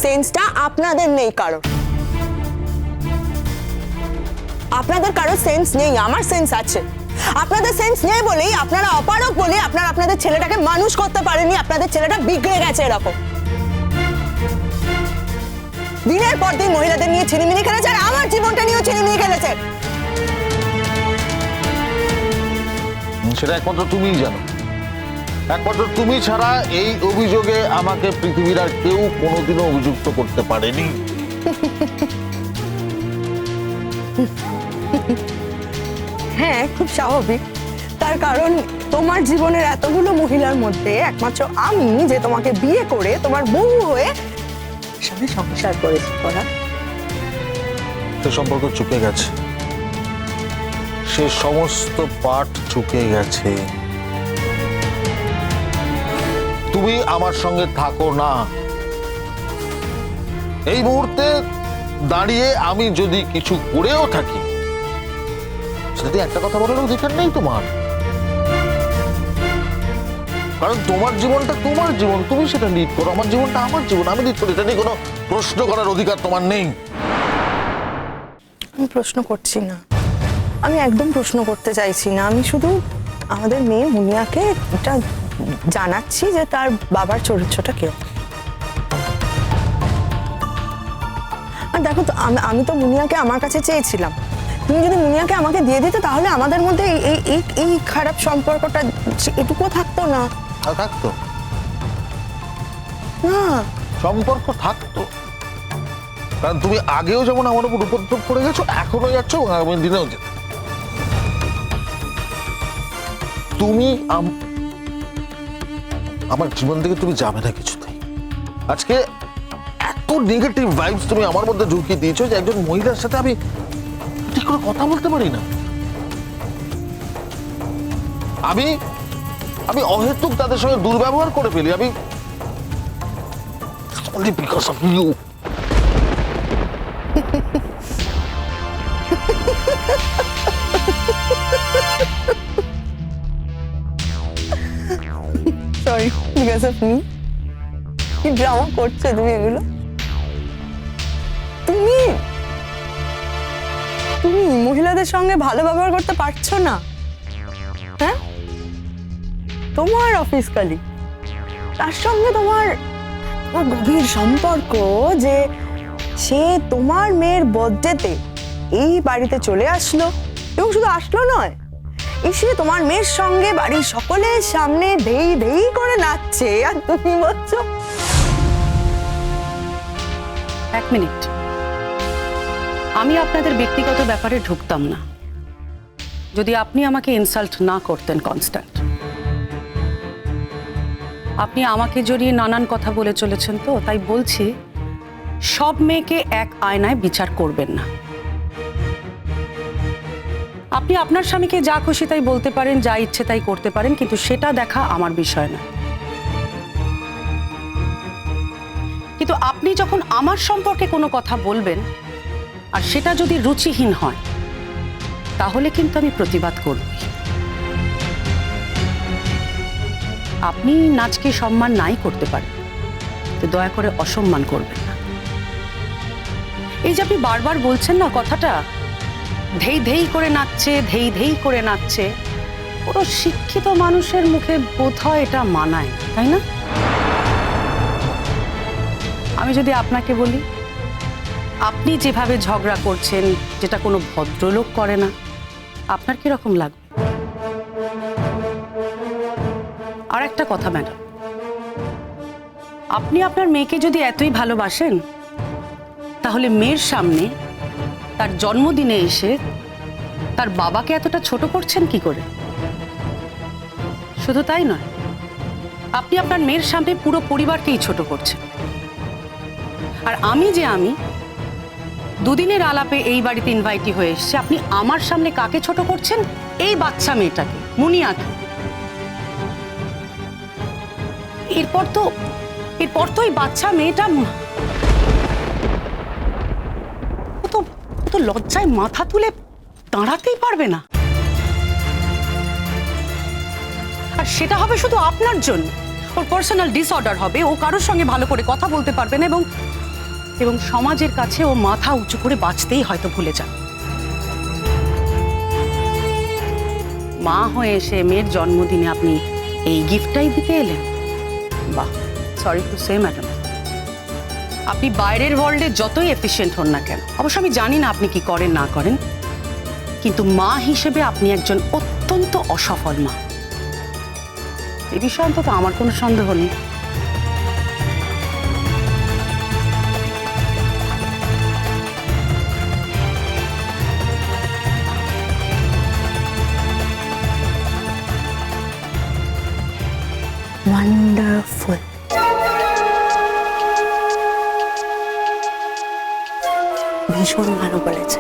সেন্সটা আপনাদের নেই কারো। আপনাদের কারো সেন্স নেই, আমার সেন্স আছে। আপনাদের সেন্স নেই বলেই, আপনারা অপারক বলে আপনারা আপনাদের ছেলেটাকে মানুষ করতে পারেননি। আপনাদের ছেলেটা বিগড়ে গেছে এরকম। দিনের পর দিন মহিলাদের নিয়ে ছিনিমিনি খেলেছে, আর আমার জীবনটা নিয়েও ছিনিমিনি খেলেছে। সেটা একমাত্র তুমিই জানো। একমাত্র তুমি ছাড়া এই অভিযোগে আমাকে পৃথিবীর আর কেউ কোনোদিনও অভিযুক্ত করতে পারেনি। হ্যাঁ, খুব স্বাভাবিক। তার কারণ তোমার জীবনের এতগুলো মহিলার মধ্যে একমাত্র আমি, যে তোমাকে বিয়ে করে তোমার বউ হয়ে সঙ্গে সংসার করেছি। সে সম্পর্ক চুকে গেছে, সে সমস্ত পাঠ চুকে গেছে। তুমি আমার সঙ্গে থাকো না। এই মুহূর্তে দাঁড়িয়ে আমি যদি কিছু করেও থাকি, সেটা একটা কথা বলার অধিকার নেই তোমার। কারণ তোমার জীবনটা তোমার জীবন, তুমি সেটা লিড করো। আমার জীবনটা আমার জীবন, আমি লিড করি। এটা নিয়ে কোনো প্রশ্ন করার অধিকার তোমার নেই। আমি প্রশ্ন করছি না, আমি একদম প্রশ্ন করতে চাইছি না। আমি শুধু আমাদের মেয়ে মুনিয়াকে এটা জানাচ্ছি যে তার বাবার চরিত্রটা কিরকম। আর দেখো তো, আমি তো মুনিয়াকে আমার কাছে চেয়েছিলাম। তুমি যদি মুনিয়াকে আমাকে দিয়ে দিতে, তাহলে আমাদের মধ্যে এই খারাপ সম্পর্কটা এটুকুও থাকতো না। থাকতো না, সম্পর্ক থাকতো। কারণ তুমি আগেও যেমন আমার উপর উপদ্রব করে গেছো, এখনো যাচ্ছ, আগামী দিনেও যেতে। তুমি আমার জীবন থেকে তুমি যাবে না কিছুতেই। আজকে এত নেগেটিভ ভাইবস তুমি আমার মধ্যে ঢুকিয়ে দিয়েছো যে একজন মহিলার সাথে আমি ঠিক করে কথা বলতে পারি না। আমি অহেতুক তাদের সঙ্গে দুর্ব্যবহার করে ফেলি। আমি only because of you. Sorry, because of me. কি ড্রামা করছো তুমি এগুলো? তুমি মহিলাদের সঙ্গে ভালো ব্যবহার করতে পারছো না? হ্যাঁ, তোমার অফিস কালি, তার সঙ্গে তোমার গভীর সম্পর্ক যে সে তোমার মেয়ের বার্থডেতে এই বাড়িতে চলে আসলো, এবং শুধু আসলো নয়, এসে তোমার মেয়ের সঙ্গে বাড়ির সকলের সামনে ধেই ধেই করে নাচছে, আর তুমি বলছো। এক মিনিট, আমি আপনাদের ব্যক্তিগত ব্যাপারে ঢুকতাম না যদি আপনি আমাকে ইনসাল্ট না করতেন কনস্ট্যান্ট। আপনি আমাকে জড়িয়ে নানান কথা বলে চলেছেন, তো তাই বলছি, সব মেয়েকে এক আয়নায় বিচার করবেন না। আপনি আপনার স্বামীকে যা খুশি তাই বলতে পারেন, যা ইচ্ছে তাই করতে পারেন, কিন্তু সেটা দেখা আমার বিষয় না। কিন্তু আপনি যখন আমার সম্পর্কে কোনো কথা বলবেন আর সেটা যদি রুচিহীন হয়, তাহলে কিন্তু আমি প্রতিবাদ করব। আপনি নাচকে সম্মান নাই করতে পারেন, তো দয়া করে অসম্মান করবেন না। এই যে আপনি বারবার বলছেন না কথাটা, ধেই ধেই করে নাচছে, ধেই ধেই করে নাচছে, পুরো শিক্ষিত মানুষের মুখে বোধ হয় এটা মানায়, তাই না? আমি যদি আপনাকে বলি, আপনি যেভাবে ঝগড়া করছেন, যেটা কোনো ভদ্রলোক করে না, আপনার কিরকম লাগবে? আর একটা কথা ম্যাডাম, আপনি আপনার মেয়েকে যদি এতই ভালোবাসেন, তাহলে মেয়ের সামনে তার জন্মদিনে এসে তার বাবাকে এতটা ছোট করছেন কি করে? শুধু তাই নয়, আপনি আপনার মেয়ের সামনে পুরো পরিবারকেই ছোট করছেন। আর আমি দুদিনের আলাপে এই বাড়িতে ইনভাইটি হয়ে এসেছি, আপনি আমার সামনে কাকে ছোট করছেন? এই বাচ্চা মেয়েটাকে, মুনিয়াকে। এরপর তো এই বাচ্চা মেয়েটা তো লজ্জায় মাথা তুলে দাঁড়াতেই পারবে না। আর সেটা হবে শুধু আপনার জন্য। ওর পার্সোনাল ডিসঅর্ডার হবে, ও কারোর সঙ্গে ভালো করে কথা বলতে পারবে না, এবং এবং সমাজের কাছে ও মাথা উঁচু করে বাঁচতেই হয়তো ভুলে যান। মা হয়ে এসে মেয়ের জন্মদিনে আপনি এই গিফটটাই দিতে এলেন? বাহ, সরি টু সে ম্যাডাম, আপনি বাইরের ওয়ার্ল্ডে যতই এফিশিয়েন্ট হন না কেন, অবশ্য আমি জানি না আপনি কি করেন না করেন, কিন্তু মা হিসেবে আপনি একজন অত্যন্ত অসফল মা। এ বিষয়ে অন্তত আমার কোনো সন্দেহ নেই। ওয়ান্ডারফুল। ভীষণ ভালো বলেছে।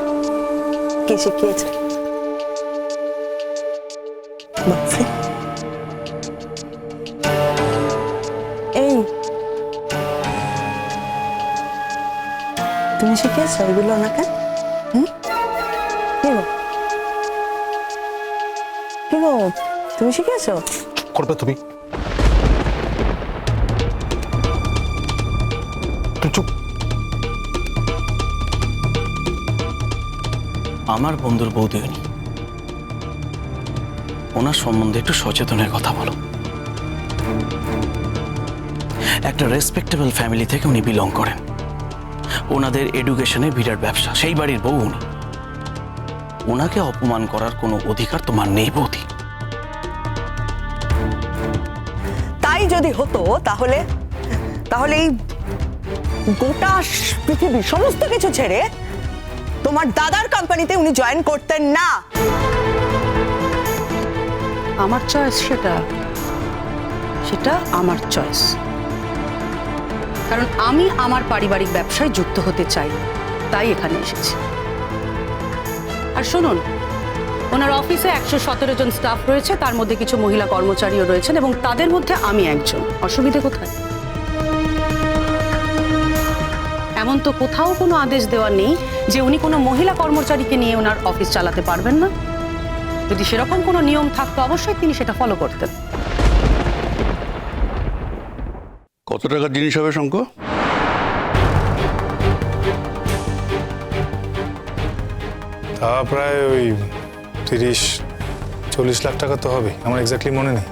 কে শিখিয়েছে? বয়ফ্রেন্ড? এই, তুমি শিখিয়েছো এগুলো ওনাকে? কি গো, কি গো, তুমি শিখিয়েছো? করবে তুমি? তুই চুপ। আমার বন্ধুর বৌদি উনি, ওনার সম্বন্ধে একটু সচেতনের কথা বলো। একটা রেসপেক্টেবল ফ্যামিলি থেকে উনি বিলং করেন, ওনাদের এডুকেশনে বিরাট ব্যবসা, সেই বাড়ির বউ উনি। ওনাকে অপমান করার কোনো অধিকার তোমার নেই বৌদি। তাই যদি হতো তাহলে তাহলে এই গোটা পৃথিবীর সমস্ত কিছু ছেড়ে তোমার দাদার কোম্পানিতে উনি জয়েন করতেন না। আমার চয়েস সেটা, সেটা আমার চয়েস, কারণ আমি আমার পারিবারিক ব্যবসায় যুক্ত হতে চাই, তাই এখানে এসেছি। আর শুনুন, ওনার অফিসে 117 জন স্টাফ রয়েছে, তার মধ্যে কিছু মহিলা কর্মচারীও রয়েছেন এবং তাদের মধ্যে আমি একজন। অসুবিধে কোথায়? এমন তো কোথাও কোনো আদেশ দেওয়া নেই যে উনি কোনো মহিলা কর্মচারীকে নিয়ে ওনার অফিস চালাতে পারবেন না। যদি সেরকম কোনো নিয়ম থাকতো অবশ্যই তিনি সেটা ফলো করতেন। কত টাকার জিনিস হবে শঙ্খ? তা প্রায় ওই 30-40 লাখ টাকা তো হবে, আমার এক্স্যাক্টলি মনে নেই।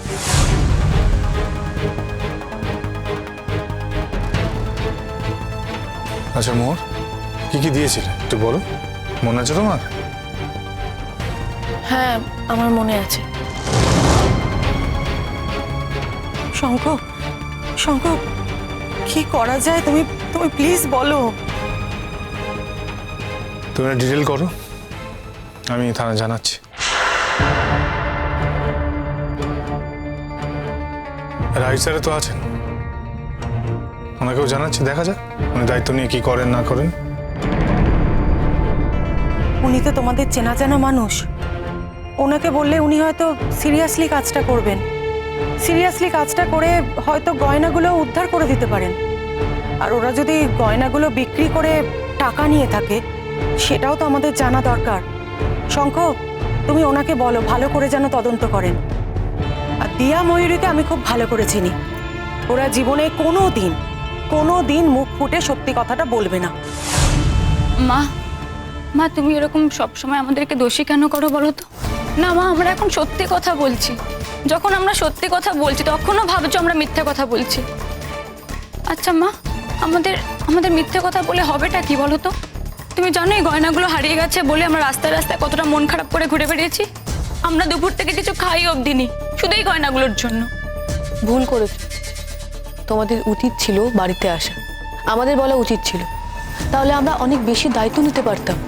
আচ্ছা মোর, কি কি দিয়েছিলে একটু বলো, মনে আছে তোমার? হ্যাঁ, আমার মনে আছে। শঙ্খ, শঙ্খ, কি করা যায় তুমি তুমি প্লিজ বলো। তুমি একটা ডিটেল করো, আমি থানা জানাচ্ছি। রাইট স্যারে তো আছেন, ওনাকেও জানাচ্ছি, দেখা যাক উনি দায়িত্ব নিয়ে কি করেন না করেন। উনি তো তোমাদের চেনা জানা মানুষ, ওনাকে বললে উনি হয়তো সিরিয়াসলি কাজটা করবেন, সিরিয়াসলি কাজটা করে হয়তো গয়নাগুলো উদ্ধার করে দিতে পারেন। আর ওরা যদি গয়নাগুলো বিক্রি করে টাকা নিয়ে থাকে, সেটাও তো আমাদের জানা দরকার। শঙ্খ, তুমি ওনাকে বলো ভালো করে যেন তদন্ত করেন। আর দিয়া ময়ূরীকে আমি খুব ভালো করে চিনি, ওরা জীবনে কোনো দিন মুখ ফুটে সত্যি কথাটা বলবে না। মা, মা তুমি এরকম সবসময় আমাদেরকে দোষী কেন করো বলো তো? না মা, আমরা এখন সত্যি কথা বলছি। যখন আমরা সত্যি কথা বলছি তখনও ভাবছো আমরা মিথ্যে কথা বলছি। আচ্ছা মা, আমাদের আমাদের মিথ্যে কথা বলে হবেটা কি বলো তো? তুমি জানো এই গয়নাগুলো হারিয়ে গেছে বলে আমরা রাস্তায় রাস্তায় কতটা মন খারাপ করে ঘুরে বেরিয়েছি। আমরা দুপুর থেকে কিছু খাই অবধি নি, শুধু এই গয়নাগুলোর জন্য। ভুল করেছ, তোমাদের উচিত ছিল বাড়িতে আসা, আমাদের বলা উচিত ছিল, তাহলে আমরা অনেক বেশি দায়িত্ব নিতে পারতাম।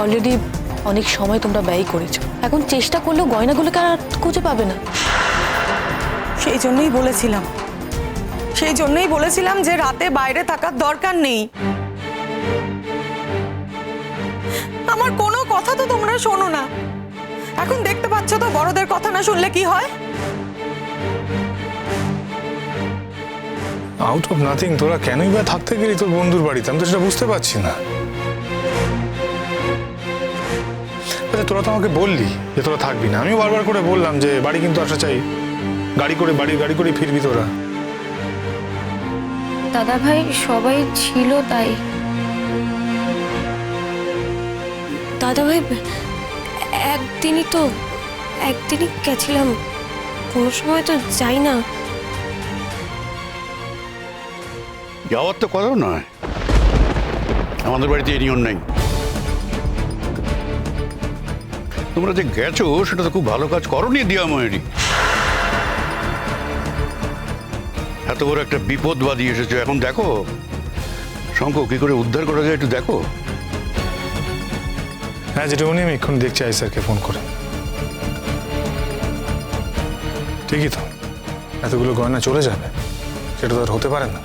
অলরেডি অনেক সময় তোমরা ব্যয় করেছো, এখন চেষ্টা করলেও গয়নাগুলোকে আর খুঁজে পাবে না। সেই জন্যই বলেছিলাম যে রাতে বাইরে থাকার দরকার নেই। আমার কোনো কথা তো তোমরা শোনো না। এখন দেখতে পাচ্ছ তো বড়দের কথা না শুনলে কি হয়। আউট অফ নাথিং তোরা কেনই বা থাকতে গেলি তোর বন্ধুর বাড়িতে, আমি তো সেটা বুঝতে পারছি না। আচ্ছা তোরা তো আমাকে বললি যে তোরা থাকবি না, আমিও বারবার করে বললাম যে বাড়ি কিন্তু আসা চাই, গাড়ি করে ফিরবি তোরা। দাদা ভাই সবাই ছিল তাই। দাদা ভাই একদিনই গেছিলাম, কোনো সময় তো যাই না। যাওয়ার তো কথাও নয়, আমাদের বাড়িতে এই নিয়ম নেই। তোমরা যে গেছো সেটা তো খুব ভালো কাজ করনি দিয়া ময়েরি। এত বড় একটা বিপদ বাদিয়ে এসেছো, এখন দেখো শঙ্খ কি করে উদ্ধার করা যায় একটু দেখো। হ্যাঁ যেটুকুনি আমি এক্ষুনি দেখছি আই স্যারকে ফোন করে। ঠিকই তো, এতগুলো গয়না চলে যাবে সেটা তো আর হতে পারে না।